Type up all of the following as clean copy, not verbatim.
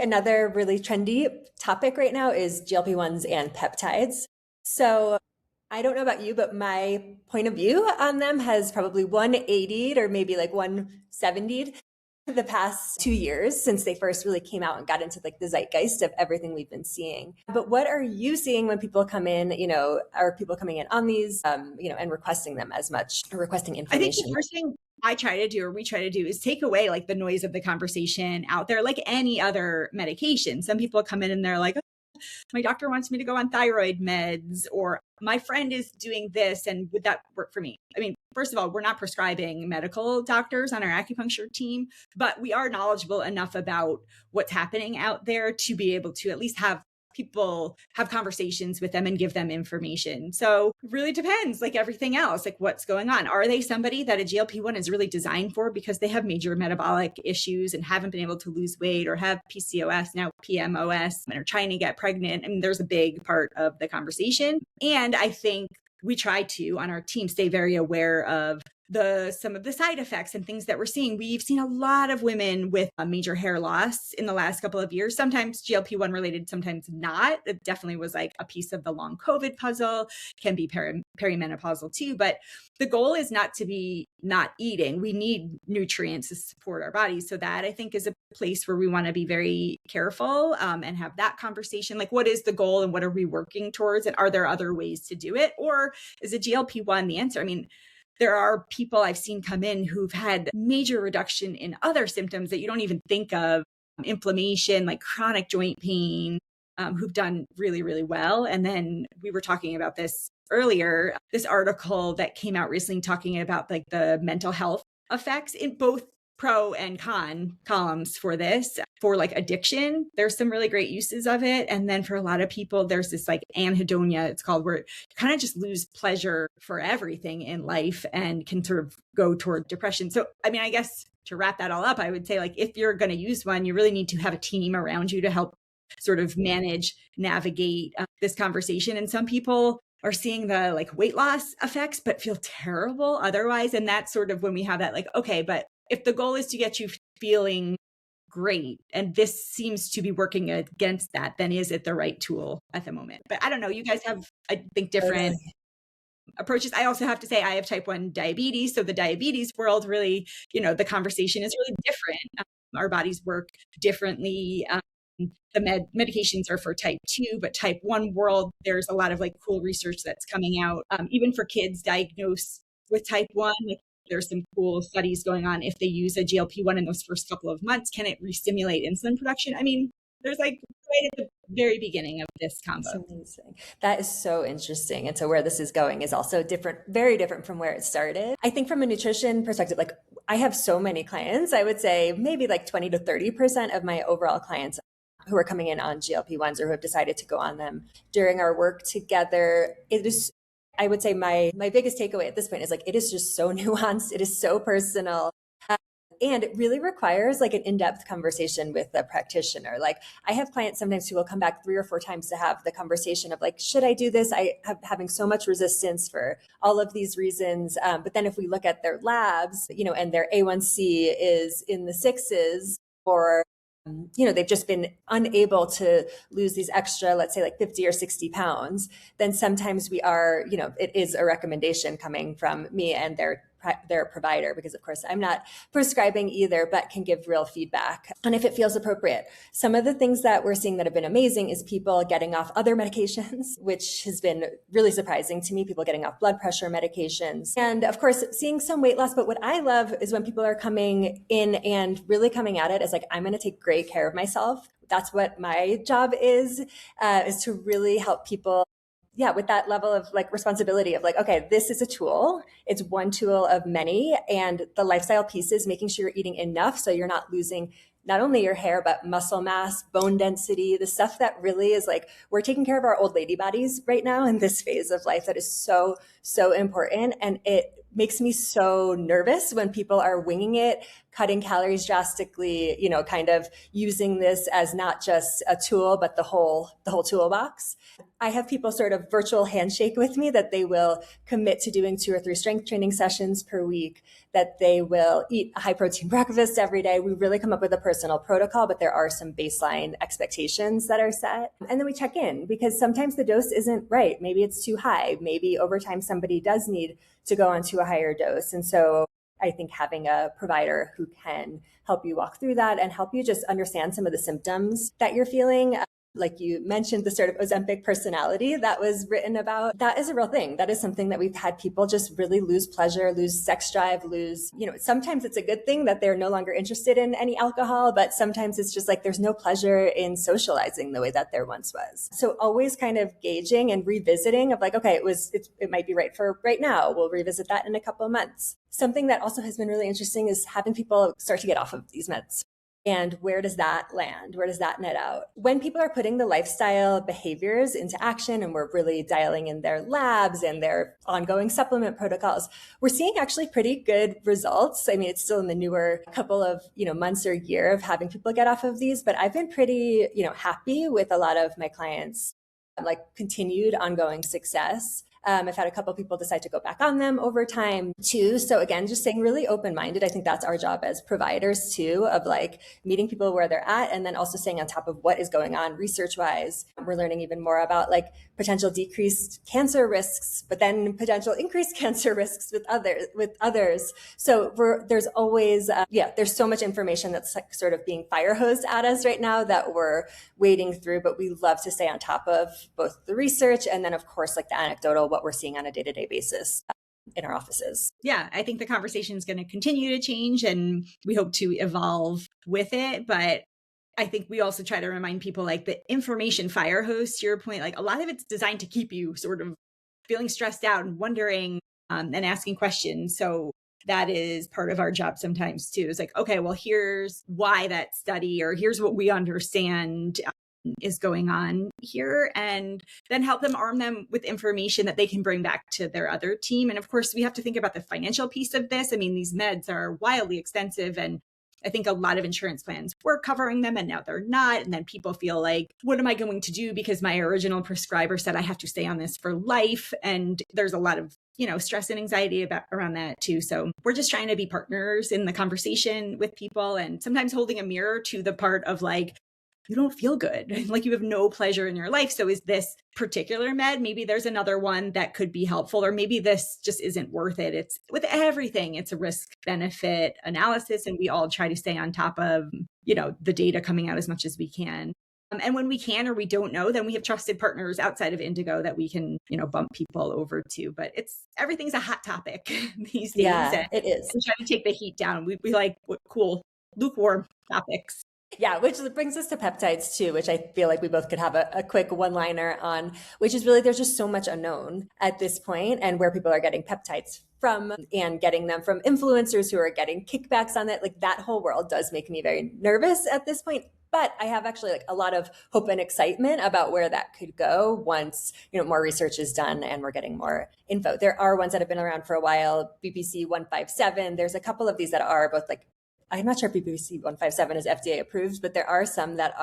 another really trendy topic right now is GLP-1s and peptides. So I don't know about you, but my point of view on them has probably 180'd or maybe like 170'd the past 2 years since they first really came out and got into like the zeitgeist of everything we've been seeing. But what are you seeing when people come in, are people coming in on these, and requesting them as much, or requesting I think information? the first thing I try to do, or we try to do, is take away like the noise of the conversation out there, like any other medication. Some people come in and they're like, oh, my doctor wants me to go on thyroid meds, or my friend is doing this, and would that work for me? I mean, first of all, we're not prescribing medical doctors on our acupuncture team, but we are knowledgeable enough about what's happening out there to be able to at least have people have conversations with them and give them information. So it really depends, like everything else, like what's going on. Are they somebody that a GLP-1 is really designed for because they have major metabolic issues and haven't been able to lose weight, or have PCOS, now PMOS, and are trying to get pregnant? I mean, there's a big part of the conversation. And I think we try to, on our team, stay very aware of some of the side effects and things that we're seeing. We've seen a lot of women with a major hair loss in the last couple of years, sometimes GLP-1 related, sometimes not. It definitely was like a piece of the long COVID puzzle, can be perimenopausal too. But the goal is not to be not eating. We need nutrients to support our bodies. So that, I think, is a place where we want to be very careful and have that conversation. Like, what is the goal and what are we working towards? And are there other ways to do it? Or is a GLP-1 the answer? I mean, there are people I've seen come in who've had major reduction in other symptoms that you don't even think of, inflammation, like chronic joint pain, who've done really, really well. And then we were talking about this earlier, this article that came out recently talking about like the mental health effects in both pro and con columns for this. For like addiction, there's some really great uses of it. And then for a lot of people, there's this like anhedonia, it's called, where you kind of just lose pleasure for everything in life and can sort of go toward depression. So, I mean, I guess to wrap that all up, I would say, like, if you're going to use one, you really need to have a team around you to help sort of navigate this conversation. And some people are seeing the like weight loss effects, but feel terrible otherwise. And that's sort of when we have that, like, okay, but if the goal is to get you feeling great, and this seems to be working against that, then is it the right tool at the moment? But I don't know. You guys have, I think, different approaches. I also have to say I have type 1 diabetes. So the diabetes world really, the conversation is really different. Our bodies work differently. The medications are for type 2, but type 1 world, there's a lot of like cool research that's coming out. Even for kids diagnosed with type 1, like, there's some cool studies going on. If they use a GLP-1 in those first couple of months, can it re-stimulate insulin production? I mean, there's like right at the very beginning of this combo. That's amazing. That is so interesting. And so where this is going is also different, very different from where it started. I think from a nutrition perspective, like, I have so many clients, I would say maybe like 20 to 30% of my overall clients who are coming in on GLP-1s or who have decided to go on them during our work together. It is, I would say, my biggest takeaway at this point is like, it is just so nuanced. It is so personal. And it really requires like an in-depth conversation with the practitioner. Like, I have clients sometimes who will come back 3 or 4 times to have the conversation of like, should I do this? I have having so much resistance for all of these reasons. But then if we look at their labs, and their A1C is in the 6s, or they've just been unable to lose these extra, let's say like 50 or 60 pounds, then sometimes we are, it is a recommendation coming from me and their provider, because of course I'm not prescribing either, but can give real feedback on if it feels appropriate. Some of the things that we're seeing that have been amazing is people getting off other medications, which has been really surprising to me, people getting off blood pressure medications, and of course seeing some weight loss. But what I love is when people are coming in and really coming at it as like, I'm going to take great care of myself. That's what my job is to really help people with that level of like responsibility of like, okay, this is a tool. It's one tool of many. And the lifestyle piece is making sure you're eating enough so you're not losing not only your hair, but muscle mass, bone density, the stuff that really is like, we're taking care of our old lady bodies right now in this phase of life that is so, so important. And it makes me so nervous when people are winging it, cutting calories drastically, kind of using this as not just a tool, but the whole toolbox. I have people sort of virtual handshake with me that they will commit to doing 2 or 3 strength training sessions per week, that they will eat a high protein breakfast every day. We really come up with a personal protocol, but there are some baseline expectations that are set. And then we check in because sometimes the dose isn't right. Maybe it's too high. Maybe over time somebody does need to go onto a higher dose. And so I think having a provider who can help you walk through that and help you just understand some of the symptoms that you're feeling. Like you mentioned, the sort of Ozempic personality that was written about, that is a real thing. That is something that we've had people just really lose pleasure, lose sex drive, sometimes it's a good thing that they're no longer interested in any alcohol, but sometimes it's just like there's no pleasure in socializing the way that there once was. So always kind of gauging and revisiting of like, okay, it might be right for right now. We'll revisit that in a couple of months. Something that also has been really interesting is having people start to get off of these meds. And where does that land? Where does that net out? When people are putting the lifestyle behaviors into action and we're really dialing in their labs and their ongoing supplement protocols, we're seeing actually pretty good results. I mean, it's still in the newer couple of, months or year of having people get off of these, but I've been pretty, happy with a lot of my clients, like continued ongoing success. I've had a couple of people decide to go back on them over time too. So again, just staying really open-minded. I think that's our job as providers too, of like meeting people where they're at and then also staying on top of what is going on research-wise. We're learning even more about like potential decreased cancer risks, but then potential increased cancer risks with others. So there's always, there's so much information that's like sort of being fire hosed at us right now that we're wading through, but we love to stay on top of both the research and then of course like the anecdotal, what we're seeing on a day-to-day basis in our offices. Yeah, I think the conversation is going to continue to change and we hope to evolve with it. But I think we also try to remind people like the information fire hose, to your point, like a lot of it's designed to keep you sort of feeling stressed out and wondering and asking questions. So that is part of our job sometimes too. It's like, okay, well, here's why that study or here's what we understand is going on here, and then help them, arm them with information that they can bring back to their other team. And of course, we have to think about the financial piece of this. I mean, these meds are wildly expensive, and I think a lot of insurance plans were covering them and now they're not. And then people feel like, what am I going to do? Because my original prescriber said I have to stay on this for life. And there's a lot of stress and anxiety around that too. So we're just trying to be partners in the conversation with people and sometimes holding a mirror to the part of like, you don't feel good, like you have no pleasure in your life. So is this particular med, maybe there's another one that could be helpful, or maybe this just isn't worth it. It's with everything, it's a risk benefit analysis. And we all try to stay on top of, the data coming out as much as we can. And when we can, or we don't know, then we have trusted partners outside of Indigo that we can, bump people over to. But everything's a hot topic these days. Yeah, it is. We try to take the heat down. We like cool, lukewarm topics. Yeah, which brings us to peptides too, which I feel like we both could have a quick one-liner on, which is really there's just so much unknown at this point and where people are getting peptides from and getting them from influencers who are getting kickbacks on it. Like that whole world does make me very nervous at this point. But I have actually like a lot of hope and excitement about where that could go once, more research is done and we're getting more info. There are ones that have been around for a while, BBC 157. There's a couple of these that are both like, I'm not sure if BBC 157 is FDA approved, but there are some that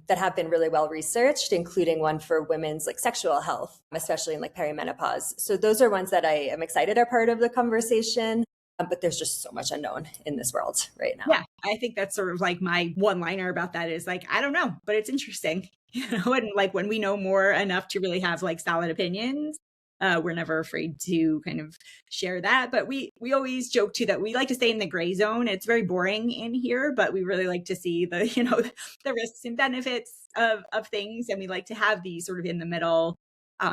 have been really well researched, including one for women's like sexual health, especially in like perimenopause. So those are ones that I am excited are part of the conversation. But there's just so much unknown in this world right now. Yeah, I think that's sort of like my one-liner about that is like, I don't know, but it's interesting, and like when we know more enough to really have like solid opinions, we're never afraid to kind of share that. But we always joke too that we like to stay in the gray zone. It's very boring in here, but we really like to see the, the risks and benefits of things. And we like to have these sort of in the middle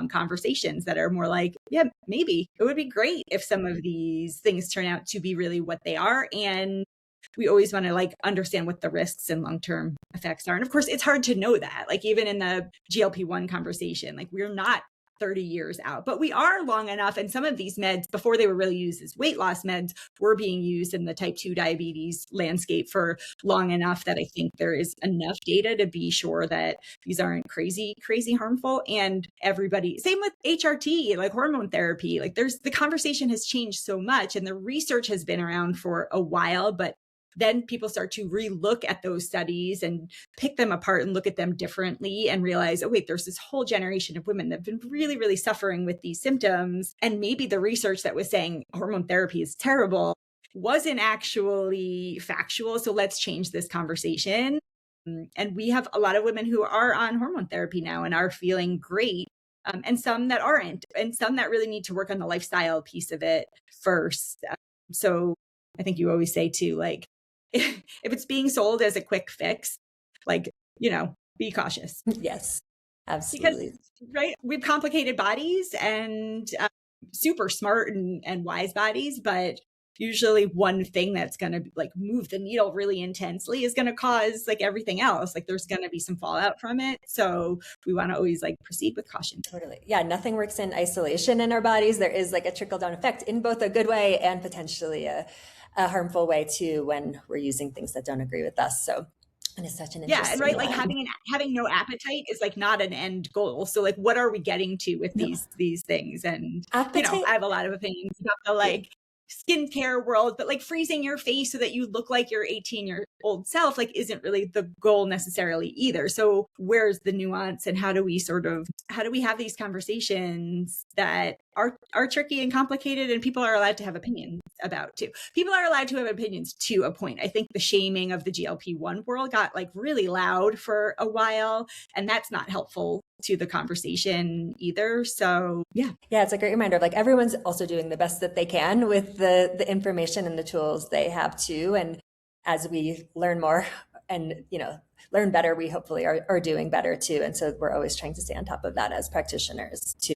conversations that are more like, yeah, maybe it would be great if some of these things turn out to be really what they are. And we always want to like understand what the risks and long-term effects are. And of course, it's hard to know that, like even in the GLP-1 conversation, like we're not 30 years out, but we are long enough. And some of these meds, before they were really used as weight loss meds, were being used in the type 2 diabetes landscape for long enough that I think there is enough data to be sure that these aren't crazy harmful. And everybody, same with HRT, like hormone therapy, like the conversation has changed so much and the research has been around for a while, but then people start to relook at those studies and pick them apart and look at them differently and realize, oh, wait, there's this whole generation of women that have been really, really suffering with these symptoms. And maybe the research that was saying hormone therapy is terrible wasn't actually factual. So let's change this conversation. And we have a lot of women who are on hormone therapy now and are feeling great. And some that aren't, and some that really need to work on the lifestyle piece of it first. So I think you always say too, like, if it's being sold as a quick fix, like, be cautious. Yes, absolutely. Because, right, we have complicated bodies and super smart and wise bodies, but usually one thing that's going to like move the needle really intensely is going to cause like everything else. Like there's going to be some fallout from it. So we want to always like proceed with caution. Totally. Yeah. Nothing works in isolation in our bodies. There is like a trickle down effect in both a good way and potentially a harmful way too when we're using things that don't agree with us. So and it's such an interesting and right, like having no appetite is like not an end goal. So like, what are we getting to with these things? And appetite, I have a lot of opinions about the like skincare world, but like freezing your face so that you look like your 18-year-old self like isn't really the goal necessarily either. So where's the nuance, and how do we have these conversations that are tricky and complicated, and people are allowed to have opinions about too. People are allowed to have opinions to a point. I think the shaming of the GLP-1 world got like really loud for a while, and that's not helpful to the conversation either. So yeah, it's a great reminder of like everyone's also doing the best that they can with the information and the tools they have too. And as we learn more and learn better, we hopefully are doing better too. And so we're always trying to stay on top of that as practitioners too.